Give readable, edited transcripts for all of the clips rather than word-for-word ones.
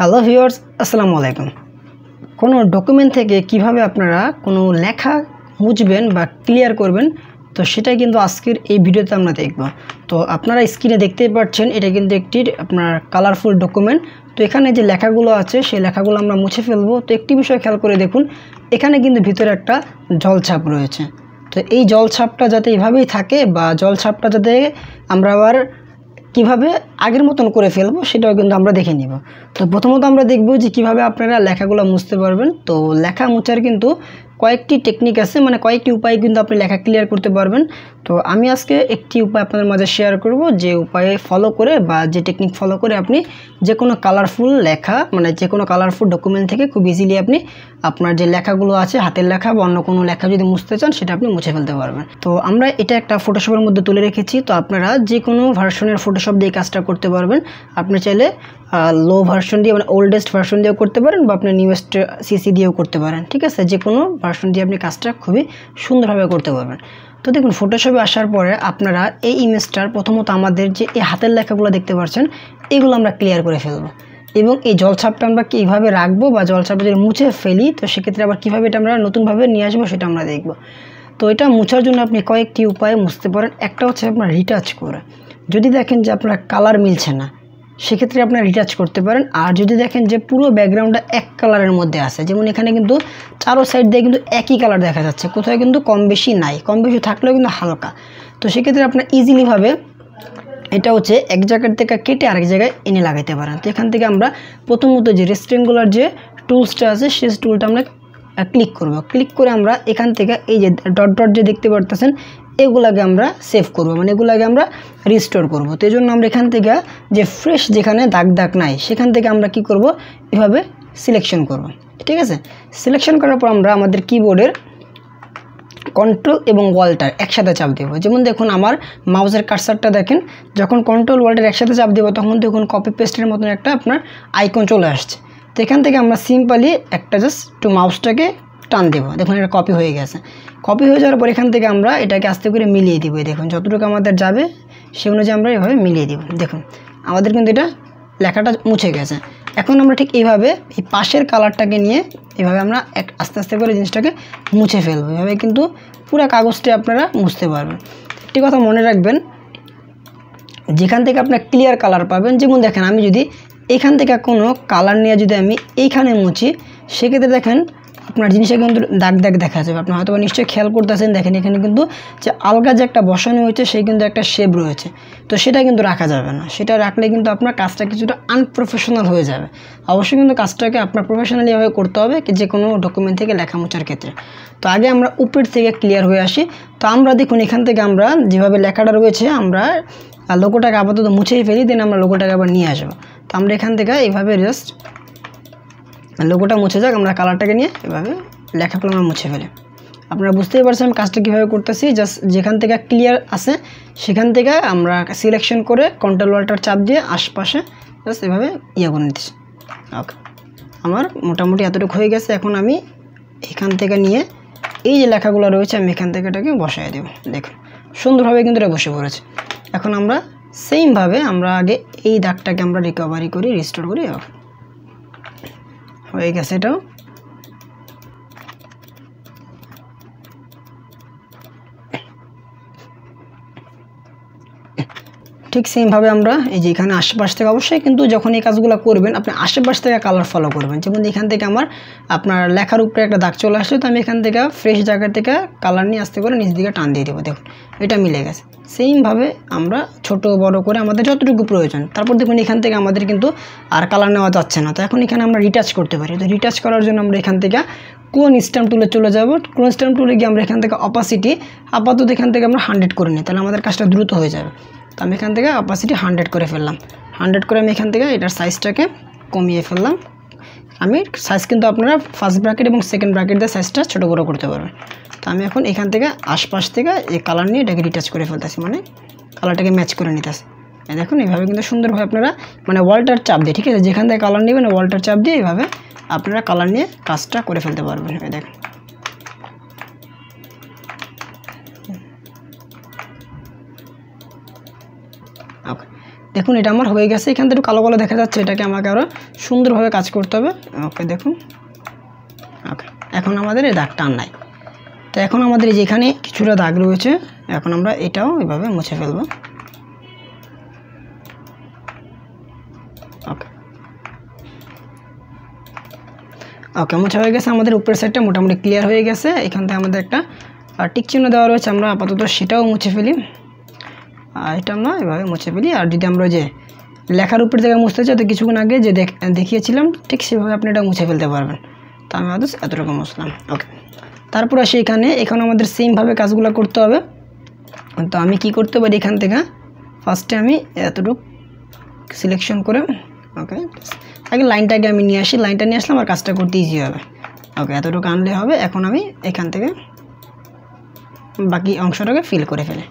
Hello viewers, আসসালামু আলাইকুম। কোনো ডকুমেন্ট থেকে কিভাবে আপনারা কোনো লেখা মুছবেন বা ক্লিয়ার করবেন, তো সেটাই কিন্তু আজকের এই ভিডিওতে আমরা দেখব। তো আপনারা স্ক্রিনে দেখতেই পাচ্ছেন, এটা কিন্তু একটি আপনার কালারফুল ডকুমেন্ট। তো এখানে যে লেখাগুলো আছে সেই লেখাগুলো আমরা মুছে ফেলবো। তো একটি বিষয় খেয়াল করে দেখুন, এখানে কিন্তু ভিতরে একটা জলছাপ রয়েছে। তো এই জলছাপটা যাতে এভাবেই থাকে বা জলছাপটা যাতে আমরা আবার কিভাবে আগের মতন করে ফেলবো সেটাও কিন্তু আমরা দেখে নিব। তো প্রথমত আমরা দেখব যে কিভাবে আপনারা লেখাগুলো মুছতে পারবেন। তো লেখা মোছার কিন্তু কয়েকটি টেকনিক আছে, মানে কয়েকটি উপায় কিন্তু আপনি লেখা ক্লিয়ার করতে পারবেন। তো আমি আজকে একটি উপায় আপনাদের মাঝে শেয়ার করব, যে উপায়ে ফলো করে বা যে টেকনিক ফলো করে আপনি যে কোনো কালারফুল লেখা, মানে যে কোনো কালারফুল ডকুমেন্ট থেকে খুব ইজিলি আপনি আপনার যে লেখাগুলো আছে, হাতের লেখা বা অন্য কোনো লেখা যদি মুছতে চান সেটা আপনি মুছে ফেলতে পারবেন। তো আমরা এটা একটা ফটোশপের মধ্যে তুলে রেখেছি। তো আপনারা যে কোনো ভার্সনের ফটোশপ দিয়ে কাজটা করতে পারবেন। আপনি চাইলে লো ভার্সন দিয়ে, মানে ওল্ডেস্ট ভার্সন দিয়েও করতে পারেন বা আপনি নিউয়েস্ট সিসি দিয়েও করতে পারেন। ঠিক আছে, যে কোনো ভার্সন দিয়ে আপনি কাজটা খুবই সুন্দরভাবে করতে পারবেন। তো দেখুন, ফটোশপে আসার পরে আপনারা এই ইমেজটার প্রথমত আমাদের যে এই হাতের লেখাগুলো দেখতে পাচ্ছেন, এগুলো আমরা ক্লিয়ার করে ফেলবো। এবং এই জলছাপটা আমরা কীভাবে রাখবো বা জলছাপটা যদি মুছে ফেলি, তো সেক্ষেত্রে আবার কীভাবে এটা আমরা নতুনভাবে নিয়ে আসবো সেটা আমরা দেখব। তো এটা মুছার জন্য আপনি কয়েকটি উপায়ে মুছতে পারেন। একটা হচ্ছে আপনার রিটাচ করে, যদি দেখেন যে আপনার কালার মিলছে না সেক্ষেত্রে আপনার রিটাচ করতে পারেন। আর যদি দেখেন যে পুরো ব্যাকগ্রাউন্ডটা এক কালারের মধ্যে আছে, যেমন এখানে কিন্তু চারো সাইড দিয়ে কিন্তু একই কালার দেখা যাচ্ছে, কোথাও কিন্তু কম বেশি নাই, কম বেশি থাকলেও কিন্তু হালকা। তো সেক্ষেত্রে আপনার ইজিলিভাবে এটা হচ্ছে এক জায়গার থেকে কেটে আরেক জায়গায় এনে লাগাইতে পারেন। তো এখান থেকে আমরা প্রথমত যে রেক্টেঙ্গুলার যে টুলসটা আছে সেই টুলটা আমরা ক্লিক করব। ক্লিক করে আমরা এখান থেকে এই যে ডট ডট যে দেখতে পারতেছেন এগুলাকে আমরা সেভ করব, মানে এগুলাকে আমরা রিস্টোর করব। তো এই জন্য আমরা এখান থেকে যে ফ্রেশ যেখানে দাগ দাগ নাই সেখান থেকে আমরা কি করব, এভাবে সিলেকশন করব। ঠিক আছে, সিলেকশন করার পর আমরা আমাদের কিবোর্ডের কন্ট্রোল এবং ওয়াল্টার একসাথে চাপ দেবো। যেমন দেখুন আমার মাউসের কার্সারটা দেখেন, যখন কন্ট্রোল ওয়াল্টার একসাথে চাপ দেবো তখন দেখুন কপি পেস্টের মতন একটা আপনার আইকন চলে আসছে। তো এখান থেকে আমরা সিম্পলি একটা জাস্ট একটু মাউসটাকে টান দেবো, দেখুন এটা কপি হয়ে গেছে। কপি হয়ে যাওয়ার পর এখান থেকে আমরা এটাকে আস্তে করে মিলিয়ে দিব। দেখুন যতটুকু আমাদের যাবে সে অনুযায়ী আমরা এভাবে মিলিয়ে দিব। দেখুন আমাদের কিন্তু এটা লেখাটা মুছে গেছে। এখন আমরা ঠিক এইভাবে এই পাশের কালারটাকে নিয়ে এভাবে আমরা আস্তে আস্তে করে জিনিসটাকে মুছে ফেলবো। এভাবে কিন্তু পুরো কাগজটি আপনারা মুছতে পারবেন। একটি কথা মনে রাখবেন, যেখান থেকে আপনার ক্লিয়ার কালার পাবেন, যেমন দেখেন আমি যদি এখান থেকে কোনো কালার নিয়ে যদি আমি এইখানে মুছি সেক্ষেত্রে দেখেন আপনার জিনিসটা কিন্তু দাগ দাগ দেখা যাবে। আপনি হয়তো নিশ্চয়ই খেয়াল করতেছেন, দেখেন এখানে কিন্তু যে আলগা যে একটা বসানো হয়েছে সেই কিন্তু একটা শেপ রয়েছে। তো সেটা কিন্তু রাখা যাবে না, সেটা রাখলে কিন্তু আপনার কাজটা কিছুটা আনপ্রফেশনাল হয়ে যাবে। অবশ্যই কিন্তু কাজটাকে আপনার প্রফেশনালিভাবে করতে হবে যে কোনো ডকুমেন্ট থেকে লেখা মোছার ক্ষেত্রে। তো আগে আমরা উপর থেকে ক্লিয়ার হয়ে আসি। তো আমরা দেখুন এখান থেকে আমরা যেভাবে লেখাটা রয়েছে আমরা লোগোটাকে আপাতত মুছেই ফেলি, দেন আমরা লোগোটাকে আবার নিয়ে আসবো। তো আমরা এখান থেকে এইভাবে জাস্ট লোগোটা মুছে যাক, আমরা কালারটাকে নিয়ে এভাবে লেখাগুলো আমরা মুছে ফেলি। আপনারা বুঝতেই পারছেন আমি কাজটা কীভাবে করতেছি। জাস্ট যেখান থেকে ক্লিয়ার আছে সেখান থেকে আমরা সিলেকশন করে কন্ট্রোল ওয়াল্টার চাপ দিয়ে আশপাশে জাস্ট এভাবে করে নিতেছি। ওকে, আমার মোটামুটি এতটুকু হয়ে গেছে। এখন আমি এখান থেকে নিয়ে এই যে লেখাগুলো রয়েছে আমি এখান থেকে এটাকে বসাই দেব। দেখুন সুন্দরভাবে কিন্তু এটা বসে পড়েছে। এখন আমরা সেমভাবে আমরা আগে এই দাগটাকে আমরা রিকভারি করি, রিস্টোর করি। হয়ে গেছে এটাও। ঠিক সেমভাবে আমরা এই যে এখানে আশেপাশ থেকে, অবশ্যই কিন্তু যখন এই কাজগুলো করবেন আপনি আশেপাশ থেকে কালার ফলো করবেন। যেমন এখান থেকে আমার আপনার লেখার উপরে একটা দাগ চলে আসছে, তো আমি এখান থেকে ফ্রেশ জায়গা থেকে কালার নিয়ে আসতে করে নিচ দিকে টান দিয়ে দেবো। দেখুন এটা মিলে গেছে। সেমভাবে আমরা ছোট বড় করে আমাদের যতটুকু প্রয়োজন। তারপর দেখুন এখান থেকে আমাদের কিন্তু আর কালার নেওয়া যাচ্ছে না, তো এখন এখানে আমরা রিটাচ করতে পারি। তো রিটাচ করার জন্য আমরা এখান থেকে ক্লোন স্ট্যাম্প টুলে চলে যাব। ক্লোন স্ট্যাম্প টুলে গিয়ে আমরা এখান থেকে অপাসিটি আপাতত এখান থেকে আমরা 100 করে নিই, তাহলে আমাদের কাজটা দ্রুত হয়ে যাবে। তো আমি এখান থেকে অপাসিটি 100 করে ফেললাম। 100 করে আমি এখান থেকে এটার সাইজটাকে কমিয়ে ফেললাম। আমি সাইজ কিন্তু আপনারা ফার্স্ট ব্র্যাকেট এবং সেকেন্ড ব্র্যাকেট দিয়ে সাইজটা ছোটো বড়ো করতে পারবেন। তো আমি এখন এখান থেকে আশপাশ থেকে এই কালার নিয়ে এটাকে রিটাচ করে ফেলতেছি, মানে কালারটাকে ম্যাচ করে নিতেছি। দেখুন এইভাবে কিন্তু সুন্দরভাবে আপনারা মানে ওয়াল্টার চাপ দিয়ে, ঠিক আছে, যেখান থেকে কালার নেবেন ওয়াল্টার চাপ দিয়ে এইভাবে আপনারা কালার নিয়ে কাজটা করে ফেলতে পারবেন। দেখুন ওকে, দেখুন এটা আমার হয়ে গেছে। এখান থেকে একটু কালো কালো দেখা যাচ্ছে, এটাকে আমাকে আরও সুন্দরভাবে কাজ করতে হবে। ওকে দেখুন, ওকে এখন আমাদের এই দাগটা আর নাই। তো এখন আমাদের যেখানে কিছুটা দাগ রয়েছে, এখন আমরা এটাও এভাবে মুছে ফেলব। ওকে ওকে মোছা হয়ে গেছে। আমাদের উপরের সাইডটা মোটামুটি ক্লিয়ার হয়ে গেছে। এখান থেকে আমাদের একটা টিক চিহ্ন দেওয়া রয়েছে, আমরা আপাতত সেটাও মুছে ফেলি। আর এটা আমরা এভাবে মুছে ফেলি। আর যদি আমরা যে লেখার উপর জায়গায় মুছতে চাই, তো কিছুক্ষণ আগে যে দেখিয়েছিলাম ঠিক সেভাবে আপনি এটা মুছে ফেলতে পারবেন। তো আমি হয়তো এতটুকু মুছলাম। ওকে, তারপর আসি এখন আমাদের সেমভাবে কাজগুলো করতে হবে। তো আমি কি করতে পারি, এখান থেকে ফার্স্টে আমি এতটুকু সিলেকশন করে, ওকে আগে লাইনটাকে আমি নিয়ে আসি। লাইনটা নিয়ে আসলে আমার কাজটা করতে ইজি হবে। ওকে এতটুকু আনলে হবে। এখন আমি এখান থেকে বাকি অংশটাকে ফিল করে ফেলি।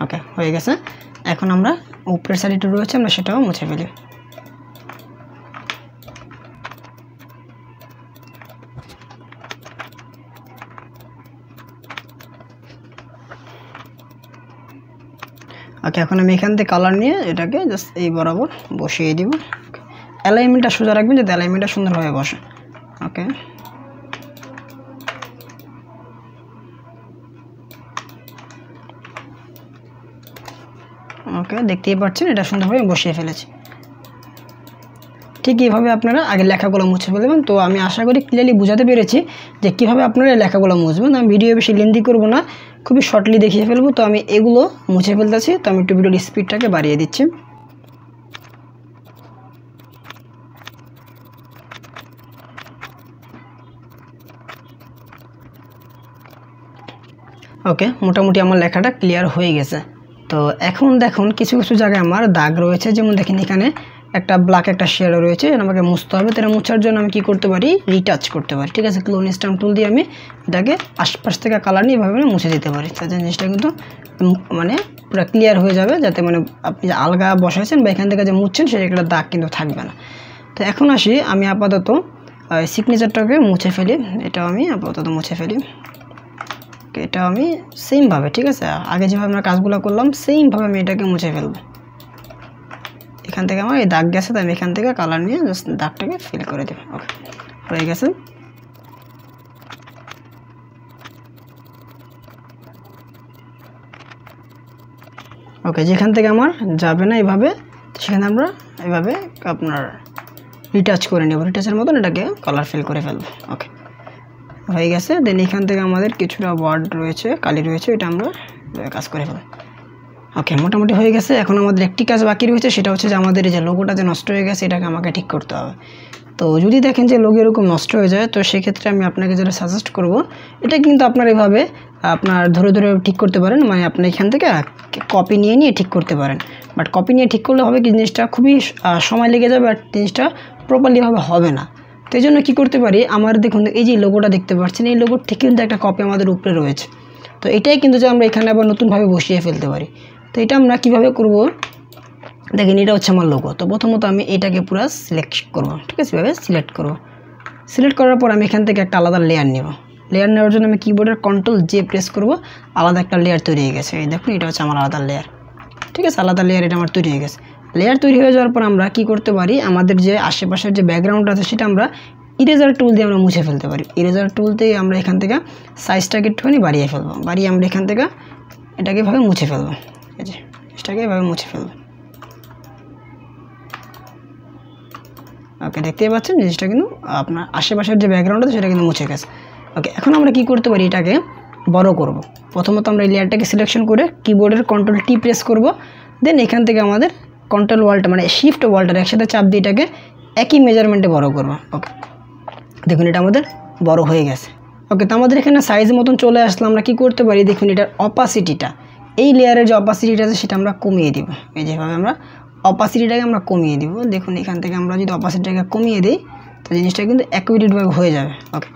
ওকে হয়ে গেছে। এখন আমরা উপরের সাইডটা রয়েছে, আমরা সেটাও মুছে ফেলি। ওকে এখন আমি এখান থেকে কালার নিয়ে এটাকে জাস্ট এই বরাবর বসিয়ে দিব। অ্যালাইনমেন্টটা সোজা রাখবেন যাতে অ্যালাইনমেন্টটা সুন্দরভাবে বসে। ওকে ওকে দেখতেই পাচ্ছেন এটা সুন্দরভাবে বসিয়ে ফেলেছি। ঠিক এইভাবে আপনারা আগে লেখাগুলো মুছে ফেলবেন। তো আমি আশা করি ক্লিয়ারলি বোঝাতে পেরেছি যে কীভাবে আপনারা লেখাগুলো মুছবেন। আমি ভিডিও বেশি লেন্দি করব না, খুবই শর্টলি দেখিয়ে ফেলবো। তো আমি এগুলো মুছে ফেলতেছি। তো আমি একটু ভিডিওর স্পিডটাকে বাড়িয়ে দিচ্ছি। ওকে মোটামুটি আমার লেখাটা ক্লিয়ার হয়ে গেছে। তো এখন দেখুন কিছু কিছু জায়গায় আমার দাগ রয়েছে, যেমন দেখেন এখানে একটা ব্ল্যাক একটা শেডও রয়েছে, আমাকে মুছতে হবে। তাহলে মুছার জন্য আমি কি করতে পারি, রিটাচ করতে পারি। ঠিক আছে, ক্লোন স্ট্যাম্প টুল দিয়ে আমি এটাকে আশপাশ থেকে কালার নিয়ে এভাবে মুছে দিতে পারি। তাতে জিনিসটা কিন্তু মানে পুরো ক্লিয়ার হয়ে যাবে, যাতে মানে আপনি যে আলগা বসাইছেন বা এখান থেকে যে মুছছেন সেটা একটা দাগ কিন্তু থাকবে না। তো এখন আসি আমি আপাতত সিগনেচারটাকে মুছে ফেলি। এটাও আমি আপাতত মুছে ফেলি। এটা আমি সেমভাবে, ঠিক আছে, আগে যেভাবে আমরা কাজগুলো করলাম সেমভাবে আমি এটাকে মুছে ফেলবো। এখান থেকে আমার এই দাগ গেছে, তাই আমি এখান থেকে কালার নিয়ে জাস্ট দাগটাকে ফিল করে দেব। ওকে হয়ে গেছে। ওকে যেখান থেকে আমার যাবে না এভাবে, সেখানে আমরা এভাবে আপনার রিটাচ করে নেব। রিটাচের মতন এটাকে কালার ফিল করে ফেলবো। ওকে হয়ে গেছে। দেন এখান থেকে আমাদের কিছুটা ওয়ার্ড রয়েছে, কালি রয়েছে, এটা আমরা কাজ করে ফেলবো। ওকে মোটামুটি হয়ে গেছে। এখন আমাদের একটি কাজ বাকি রয়েছে, সেটা হচ্ছে যে আমাদের যে লোগোটা যে নষ্ট হয়ে গেছে এটাকে আমাকে ঠিক করতে হবে। তো যদি দেখেন যে লোগো এরকম নষ্ট হয়ে যায়, তো সেক্ষেত্রে আমি আপনাকে যেটা সাজেস্ট করব, এটা কিন্তু আপনার এভাবে আপনার ধরে ধরে ঠিক করতে পারেন। মানে আপনি এখান থেকে কপি নিয়ে নিয়ে ঠিক করতে পারেন। বাট কপি নিয়ে ঠিক করলে হবে কি, জিনিসটা খুবই সময় লেগে যাবে আর জিনিসটা প্রপারলিভাবে হবে না। তো এই জন্য কী করতে পারি, আমার দেখুন এই যে লোগোটা দেখতে পাচ্ছেন, এই লোগোর ঠিক কিন্তু একটা কপি আমাদের উপরে রয়েছে। তো এটাই কিন্তু যে আমরা এখানে আবার নতুনভাবে বসিয়ে ফেলতে পারি। তো এটা আমরা কিভাবে করব, দেখেন এটা হচ্ছে আমার লোগো। তো প্রথমত আমি এটাকে পুরো সিলেক্ট করব। ঠিক আছে, এভাবে সিলেক্ট করব। সিলেক্ট করার পর আমি এখান থেকে একটা আলাদা লেয়ার নেব। লেয়ার নেওয়ার জন্য আমি কিবোর্ডের Ctrl+J প্রেস করব। আলাদা একটা লেয়ার তৈরি হয়ে গেছে। এই দেখুন এটা হচ্ছে আমার আলাদা লেয়ার। ঠিক আছে, আলাদা লেয়ার এটা আমার তৈরি হয়ে গেছে। লেয়ার তৈরি হয়ে যাওয়ার পর আমরা কি করতে পারি, আমাদের যে আশেপাশের যে ব্যাকগ্রাউন্ড আছে সেটা আমরা ইরেজার টুল দিয়ে আমরা মুছে ফেলতে পারি। ইরেজার টুল দিয়ে আমরা এখান থেকে সাইজটাকে একটুখানি বাড়িয়ে ফেলবো। বাড়িয়ে আমরা এখান থেকে এটাকে এভাবে মুছে ফেলবো। এই যে এটাকে এভাবে মুছে ফেলবো। ওকে দেখতেই পাচ্ছেন জিনিসটা কিন্তু আপনার আশেপাশের যে ব্যাকগ্রাউন্ড আছে সেটা কিন্তু মুছে গেছে। ওকে এখন আমরা কি করতে পারি, এটাকে বড় করব। প্রথমত আমরা এই লেয়ারটাকে সিলেকশন করে কিবোর্ডের Ctrl+T প্রেস করব। দেন এখান থেকে আমাদের কন্ট্রোল ওয়ালটা মানে শিফট ওয়ালটা একসাথে চাপ দিয়ে এটাকে একই মেজারমেন্টে বড় করব। ওকে দেখুন এটা আমাদের বড় হয়ে গেছে। ওকে তো আমাদের এখানে সাইজ মতন চলে আসলে আমরা কি করতে পারি, দেখুন এটার অপাসিটিটা, এই লেয়ারের যে অপাসিটিটা আছে সেটা আমরা কমিয়ে দিব। এই যেভাবে আমরা অপাসিটিটাকে আমরা কমিয়ে দিব। দেখুন এখান থেকে আমরা যদি অপাসিটিটাকে কমিয়ে দিই তো জিনিসটা কিন্তু অ্যাকুরেটভাবে হয়ে যাবে। ওকে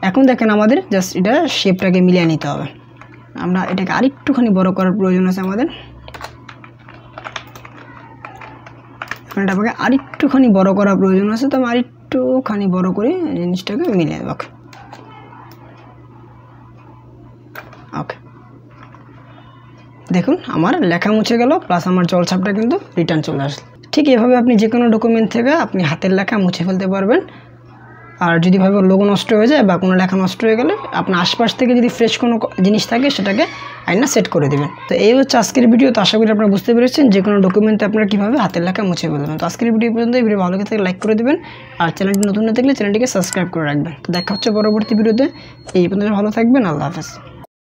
এখন দেখেন আমাদের জাস্ট এটা শেপটাকে মিলিয়ে নিতে হবে। আমরা এটাকে আরেকটুখানি বড় করার প্রয়োজন আছে আমাদের। এখন এটা আমাকে আরেকটুখানি বড় করার প্রয়োজন আছে, তো আমি আরেকটুখানি বড় করে জিনিসটাকে মিলিয়ে দেবো। ওকে দেখুন আমার লেখা মুছে গেল প্লাস আমার জলছাপটা কিন্তু রিটার্ন চলে আসলো। ঠিক এভাবে আপনি যে কোনো ডকুমেন্ট থেকে আপনি হাতের লেখা মুছে ফেলতে পারবেন। আর যদি ভাবে লোগো নষ্ট হয়ে যায় বা কোনো লেখা নষ্ট হয়ে গেলে আপনার আশপাশ থেকে যদি ফ্রেশ কোনো জিনিস থাকে সেটাকে আইনা সেট করে দেবেন। তো এই হচ্ছে আজকের ভিডিও। তো আশা করি আপনারা বুঝতে পেরেছেন যে কোনো ডকুমেন্টে আপনারা কীভাবে হাতের লেখা মুছে ফেলবেন। তো আজকের ভিডিও পর্যন্ত, এই ভিডিও ভালো লাগে থাকলে লাইক করে দেবেন আর চ্যানেলটি নতুন না থাকলে চ্যানেলটিকে সাবস্ক্রাইব করে রাখবেন। তো দেখা হচ্ছে পরবর্তী ভিডিওতে। এই পর্যন্ত ভালো থাকবেন। আল্লাহ হাফেজ।